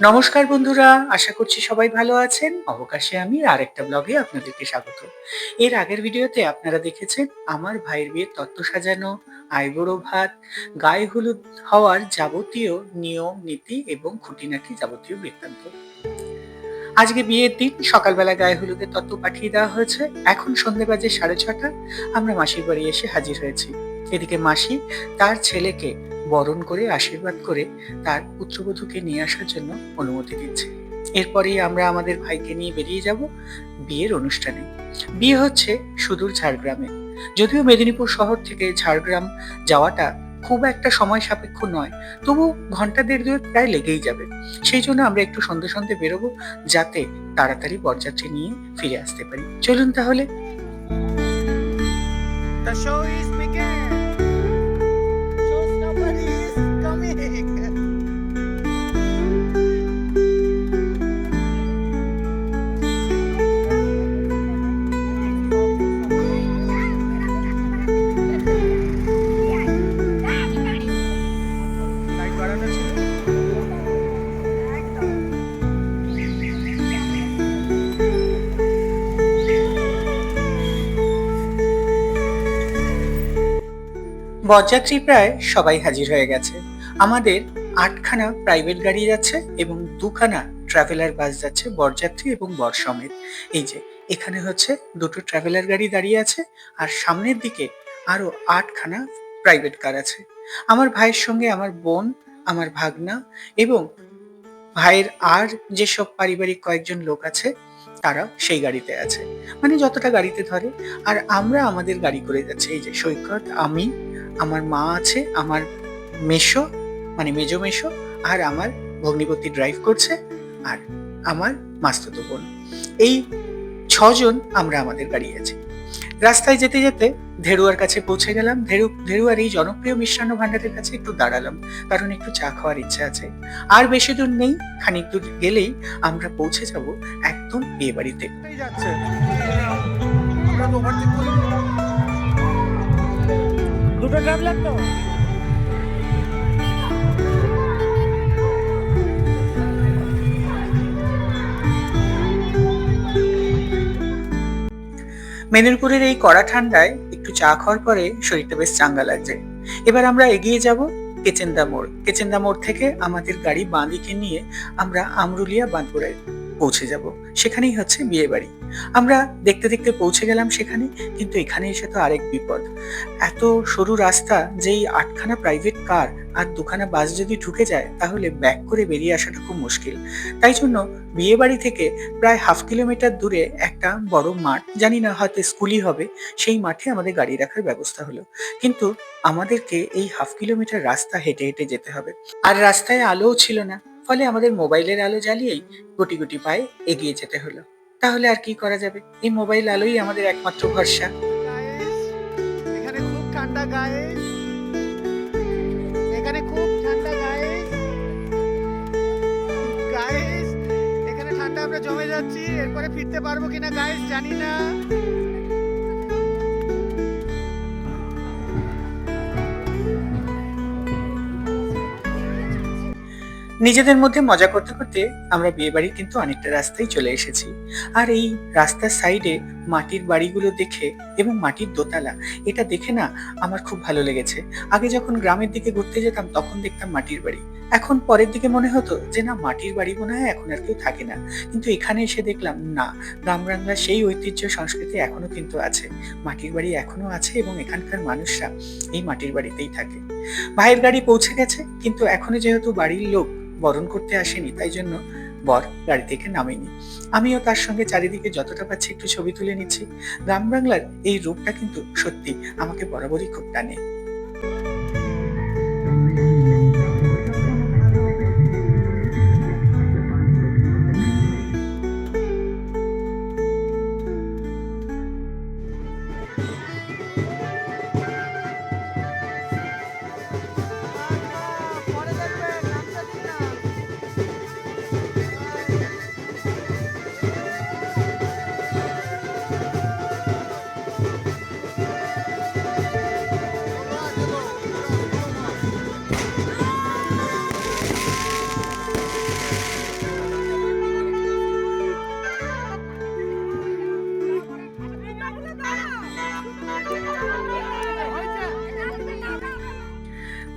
নমস্কার বন্ধুরা, আশা করছি সবাই ভালো আছেন। অবকাশে আমি আরেকটা ব্লগে আপনাদেরকে স্বাগত। এর আগের ভিডিওতে আপনারা দেখেছেন আমার ভাইয়ের বিয়ের তত্ত্ব সাজানো, আইবুড়ো ভাত, গায়ে হলুদ হওয়ার যাবতীয় নিয়ম নীতি এবং খুঁটিনাটি যাবতীয় বৃত্তান্ত। আজকে বিয়ের দিন সকালবেলা গায়ে হলুদের তত্ত্ব পাঠিয়ে দেওয়া হয়েছে। এখন সন্ধে বাজে 6:30। আমরা মাসির বাড়ি এসে হাজির হয়েছি। এদিকে মাসি তার ছেলেকে বরণ করে আশীর্বাদ করে তার পুত্রবধূকে নিয়ে আসার জন্য অনুমতি দিচ্ছে। এরপরেই আমরা আমাদের ভাইকে নিয়ে বেরিয়ে যাব বিয়ের অনুষ্ঠানে। বিয়ে হচ্ছে সুদূর ঝাড়গ্রামে। যদিও মেদিনীপুর শহর থেকে ঝাড়গ্রাম যাওয়াটা খুব একটা সময় সাপেক্ষ নয়, তবু ঘন্টা দেড় দুয়েক প্রায় লেগেই যাবে। সেই জন্য আমরা একটু সন্ধে সন্ধে বেরোবো, যাতে তাড়াতাড়ি বরযাত্রী নিয়ে ফিরে আসতে পারি। চলুন তাহলে। The show is began. Showstopper is coming. Light বাড়ানো ছিল। বরযাত্রী প্রায় সবাই হাজির হয়ে গেছে। আমাদের 8খানা প্রাইভেট গাড়ি যাচ্ছে এবং 2খানা ট্রাভেলার বাস যাচ্ছে বরযাত্রী এবং বর সমেত। এই যে এখানে হচ্ছে দুটো ট্রাভেলার গাড়ি দাঁড়িয়ে আছে, আর সামনের দিকে আরো 8খানা প্রাইভেট কার আছে। আমার ভাইয়ের সঙ্গে আমার বোন, আমার ভাগনা এবং ভাইয়ের আর যেসব পারিবারিক কয়েকজন লোক আছে তারা সেই গাড়িতে আছে, মানে যতটা গাড়িতে ধরে। আর আমরা আমাদের গাড়ি করে যাচ্ছি। এই যে সৈকত, আমি, আমার মা আছে, আমার মেসো মানে মেজো মেসো, আর আমার ভগ্নিপতি ড্রাইভ করছে, আর আমার মাস্তুতো বোন। এই 6জন আমরা আমাদের গাড়ি আছি। রাস্তায় যেতে যেতে ধেড়ুয়ার কাছে পৌঁছে গেলাম। ধেড়ুয়ার এই জনপ্রিয় মিষ্টান্ন ভান্ডারের কাছে একটু দাঁড়ালাম, কারণ একটু চা খাওয়ার ইচ্ছা আছে। আর বেশি দূর নেই, খানিক দূর গেলেই আমরা পৌঁছে যাব একদম বিয়ে বাড়িতে। এই যাচ্ছে। আমরা তো ওভারটেক করি। দুটো ট্রাভেলার তো। মেদিনীপুরের এই কড়া ঠান্ডায় একটু চা খাওয়ার পরে শরীরটা বেশ চাঙ্গা লাগছে। এবার আমরা এগিয়ে যাব কেচেন্দা মোড়। কেচেন্দা মোড় থেকে আমাদের গাড়ি বাঁ দিকে নিয়ে আমরা আমরুলিয়া বাঁধপুরায় পৌঁছে যাব। সেখানেই হচ্ছে বিয়ে বাড়ি। আমরা দেখতে দেখতে পৌঁছে গেলাম সেখানে, কিন্তু এখানে এসে তো আরেক বিপদ। এত সরু রাস্তা, যেই 8খানা প্রাইভেট কার আর 2খানা বাস যদি ঢুকে যায় তাহলে ব্যাক করে বেরিয়ে আসাটা খুব মুশকিল। তাই জন্য বিয়ে বাড়ি থেকে প্রায় 1/2 কিলোমিটার দূরে একটা বড় মাঠ, জানি না হয়তো স্কুলই হবে, সেই মাঠে আমাদের গাড়ি রাখার ব্যবস্থা হলো। কিন্তু আমাদেরকে এই 1/2 কিলোমিটার রাস্তা হেঁটে হেঁটে যেতে হবে, আর রাস্তায় আলোও ছিল না। ফলে আমাদের মোবাইলের আলো জ্বালিয়েই গুটি গুটি পায়ে এগিয়ে যেতে হলো। তাহলে আর কি করা যাবে, এই মোবাইল আলোই আমাদের একমাত্র ভরসা। গাইস, এখানে খুব ঠান্ডা গাইস। এখানে খুব ঠান্ডা গাইস। গাইস, এখানে ঠান্ডা আমরা জমে যাচ্ছি। এরপরে ফিরতে পারবো কিনা গাইস জানি না। নিজেদের মধ্যে মজা করতে করতে আমরা বিয়ে বাড়ির কিন্তু অনেকটা রাস্তায় চলে এসেছি। আর এই রাস্তার সাইডে মাটির বাড়িগুলো দেখে এবং মাটির দোতলা, এটা দেখে না আমার খুব ভালো লেগেছে। আগে যখন গ্রামের দিকে ঘুরতে যেতাম তখন দেখতাম মাটির বাড়ি, এখন পরের দিকে মনে হতো যে না, মাটির বাড়ি মনে হয় এখন আর কেউ থাকে না। কিন্তু এখানে এসে দেখলাম না, গ্রাম বাংলার সেই ঐতিহ্য সংস্কৃতি এখনো কিন্তু আছে। মাটির বাড়ি এখনো আছে এবং এখানকার মানুষরা এই মাটির বাড়িতেই থাকে। ভাইয়ের গাড়ি পৌঁছে গেছে, কিন্তু এখনো যেহেতু বাড়ির লোক বরণ করতে আসেনি, তাই জন্য বর গাড়ি থেকে নামেনি। আমিও তার সঙ্গে চারিদিকে যতটা পাচ্ছি একটু ছবি তুলে নিচ্ছি। গ্রাম বাংলার এই রূপটা কিন্তু সত্যি আমাকে বরাবরই খুব টানে। পরে দেখবেন, নামতে দিন না।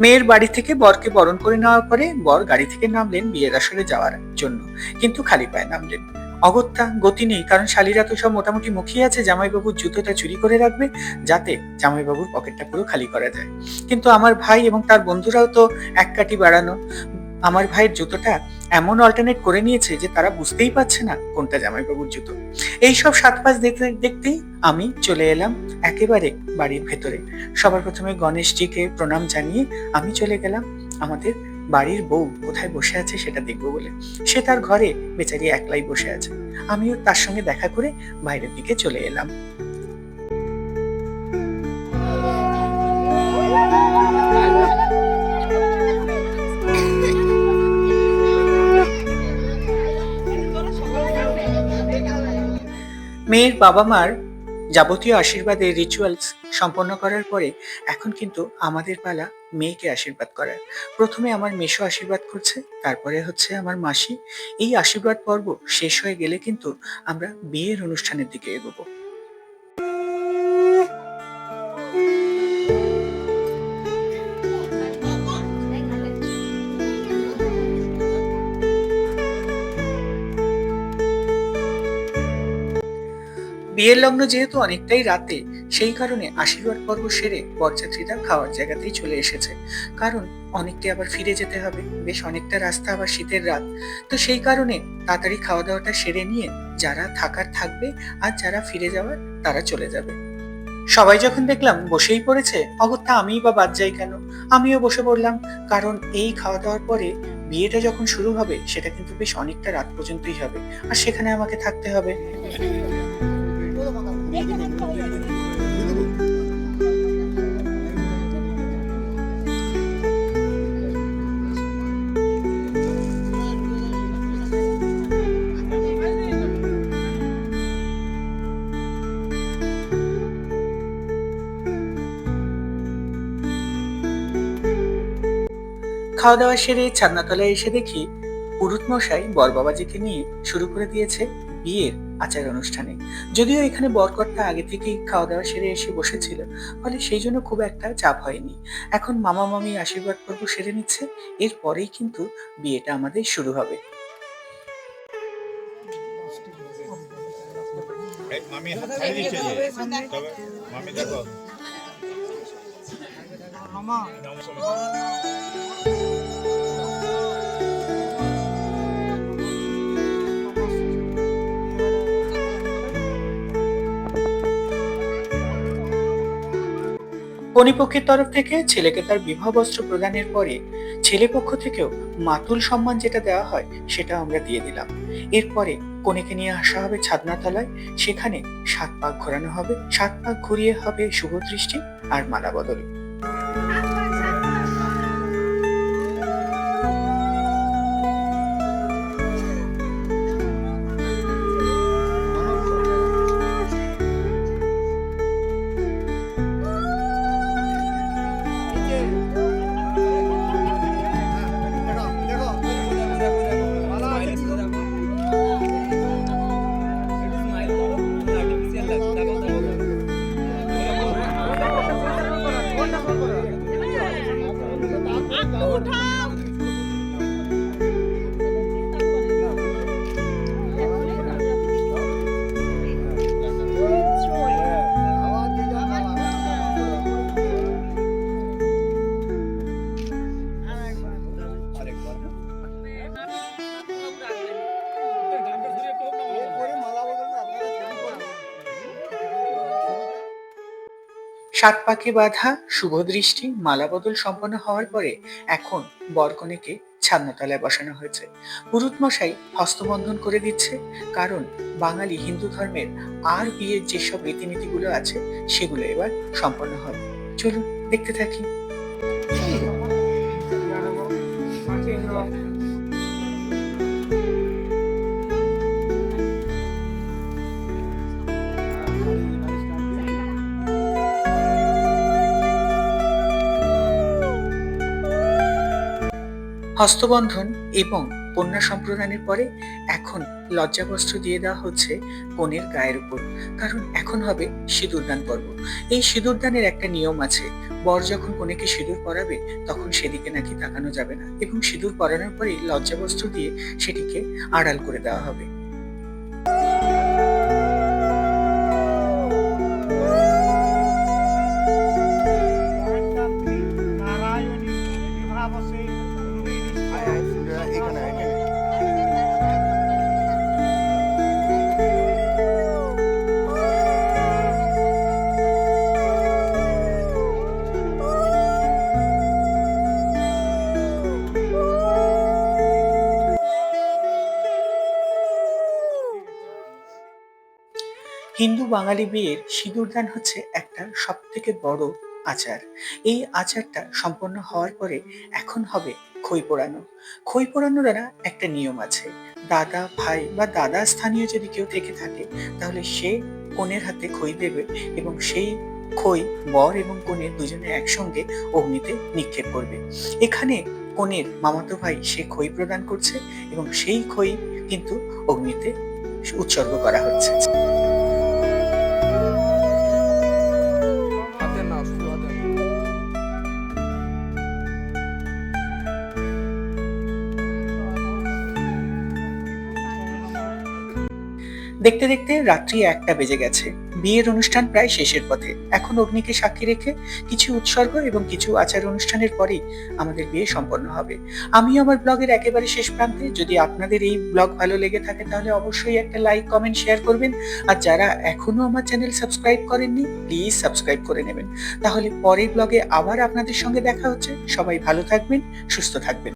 মেয়ের বাড়ি থেকে বরকে বরণ করে নেওয়ার পরে বর গাড়ি থেকে নামলেন বিয়ের আসরে যাওয়ার জন্য, কিন্তু খালি পায়ে নামলেন। অগত্যা গতি নেই, কারণ শালীরা তো সব মোটামুটি মুখিয়ে আছে জামাইবাবুর জুতোটা চুরি করে রাখবে, যাতে জামাইবাবুর পকেটটা পুরো খালি করা যায়। কিন্তু আমার ভাই এবং তার বন্ধুরাও তো এক কাঠি বাড়ানো। আমার ভাইয়ের জুতোটা এমন অল্টারনেট করে নিয়েছে যে তারা বুঝতেই পারছে না কোনটা জামাইবাবুর জুতো। এইসব সাত পাঁচ দেখতে দেখতেই আমি চলে এলাম একেবারে বাড়ির ভেতরে। সবার প্রথমে গণেশজিকে প্রণাম জানিয়ে আমি চলে গেলাম আমাদের বাড়ির বউ কোথায় বসে আছে সেটা দেখবো বলে। সে তার ঘরে বেচারি একলাই বসে আছে। আমিও তার সঙ্গে দেখা করে বাইরের দিকে চলে এলাম। মেয়ের বাবা মার যাবতীয় আশীর্বাদের রিচুয়ালস সম্পন্ন করার পরে এখন কিন্তু আমাদের পালা মেয়েকে আশীর্বাদ করার। প্রথমে আমার মেসো আশীর্বাদ করছে, তারপরে হচ্ছে আমার মাসি। এই আশীর্বাদ পর্ব শেষ হয়ে গেলে কিন্তু আমরা বিয়ের অনুষ্ঠানের দিকে এগোবো। বিয়ের লগ্ন যেহেতু অনেকটাই রাতে, সেই কারণে আশীর্বাদ পর্ব সেরে বরযাত্রীরা খাওয়ার জায়গাতেই চলে এসেছে। কারণ অনেককে আবার ফিরে যেতে হবে, বেশ অনেকটা রাস্তা, আবার শীতের রাত। তো সেই কারণে তাড়াতাড়ি খাওয়া দাওয়াটা সেরে নিয়ে যারা থাকার থাকবে, আর যারা ফিরে যাওয়ার তারা চলে যাবে। সবাই যখন দেখলাম বসেই পড়েছে, অগত্যা আমিই বা বাদ যাই কেন? আমিও বসে পড়লাম। কারণ এই খাওয়া দাওয়ার পরে বিয়েটা যখন শুরু হবে সেটা কিন্তু বেশ অনেকটা রাত পর্যন্তই হবে, আর সেখানে আমাকে থাকতে হবে। খাওয়া দাওয়া সেরে ছাদনাতলায় এসে দেখি পুরুত মশাই বর বাবাজিকে নিয়ে শুরু করে দিয়েছে বিয়ের আচার অনুষ্ঠানে। যদিও এখানে বরকর্তা আগে থেকেই খাওয়া দাওয়া সেরে এসে বসেছিল, ফলে সেই জন্য খুব একটা চাপ হয়নি। এখন মামা মামি আশীর্বাদ পর্ব সেরে নিচ্ছে, এরপরেই কিন্তু বিয়েটা আমাদের শুরু হবে। মামি হাত ছাড়িয়ে দিচ্ছে যে, তবে মামি দেখো কনেপক্ষের তরফ থেকে ছেলেকে তার বিবাহ বস্ত্র প্রদানের পরে ছেলে পক্ষ থেকেও মাতুল সম্মান যেটা দেওয়া হয় সেটা আমরা দিয়ে দিলাম। এরপরে কনেকে নিয়ে আসা হবে ছাদনাতলায়, সেখানে 7 পাক ঘোরানো হবে, 7 পাক ঘুরিয়ে হবে শুভ দৃষ্টি আর মালা বদল। সাত পাকে বাঁধা শুভ দৃষ্টি মালা বদল সম্পন্ন হওয়ার পরে এখন বরকনেকে ছাদনাতলায় বসানো হয়েছে। পুরুত মশাই হস্তবন্ধন করে দিচ্ছে, কারণ বাঙালি হিন্দু ধর্মের আর বিয়ের যেসব রীতিনীতিগুলো আছে সেগুলো এবার সম্পন্ন হবে। চলুন দেখতে থাকি। হস্তবন্ধন এবং কন্যা সম্প্রদানের পরে এখন লজ্জাবস্ত্র দিয়ে দেওয়া হচ্ছে কনের গায়ের উপর, কারণ এখন হবে সিঁদুরদান পর্ব। এই সিঁদুরদানের একটা নিয়ম আছে, বর যখন কনেকে সিঁদুর পরাবে তখন সেদিকে নাকি তাকানো যাবে না এবং সিঁদুর পরানোর পরেই লজ্জাবস্ত্র দিয়ে সেটিকে আড়াল করে দেওয়া হবে। হিন্দু বাঙালি বিয়ের সিঁদুরদান হচ্ছে একটা সব থেকে বড় আচার। এই আচারটা সম্পন্ন হওয়ার পরে এখন হবে খই পোড়ানো। খই পোড়ানোর একটা নিয়ম আছে, দাদা ভাই বা দাদা স্থানীয় যদি কেউ থেকে থাকে তাহলে সে কনের হাতে খই দেবে এবং সেই খই বর এবং কনে দুজনে একসঙ্গে অগ্নিতে নিক্ষেপ করবে। এখানে কনের মামাতো ভাই সে খই প্রদান করছে এবং সেই খই কিন্তু অগ্নিতে উৎসর্গ করা হচ্ছে। দেখতে দেখতে রাত্রি 1টা বেজে গেছে। বিয়ের অনুষ্ঠান প্রায় শেষের পথে। এখন অগ্নিকে সাক্ষী রেখে কিছু উৎসর্গ এবং কিছু আচার অনুষ্ঠানের পরেই আমাদের বিয়ে সম্পন্ন হবে। আমি আমার ব্লগের একেবারে শেষ প্রান্তে। যদি আপনাদের এই ব্লগ ভালো লেগে থাকে তাহলে অবশ্যই একটা লাইক, কমেন্ট, শেয়ার করবেন। আর যারা এখনো আমার চ্যানেল সাবস্ক্রাইব করেননি প্লিজ সাবস্ক্রাইব করে নেবেন। তাহলে পরের ব্লগে আবার আপনাদের সঙ্গে দেখা হচ্ছে। সবাই ভালো থাকবেন, সুস্থ থাকবেন।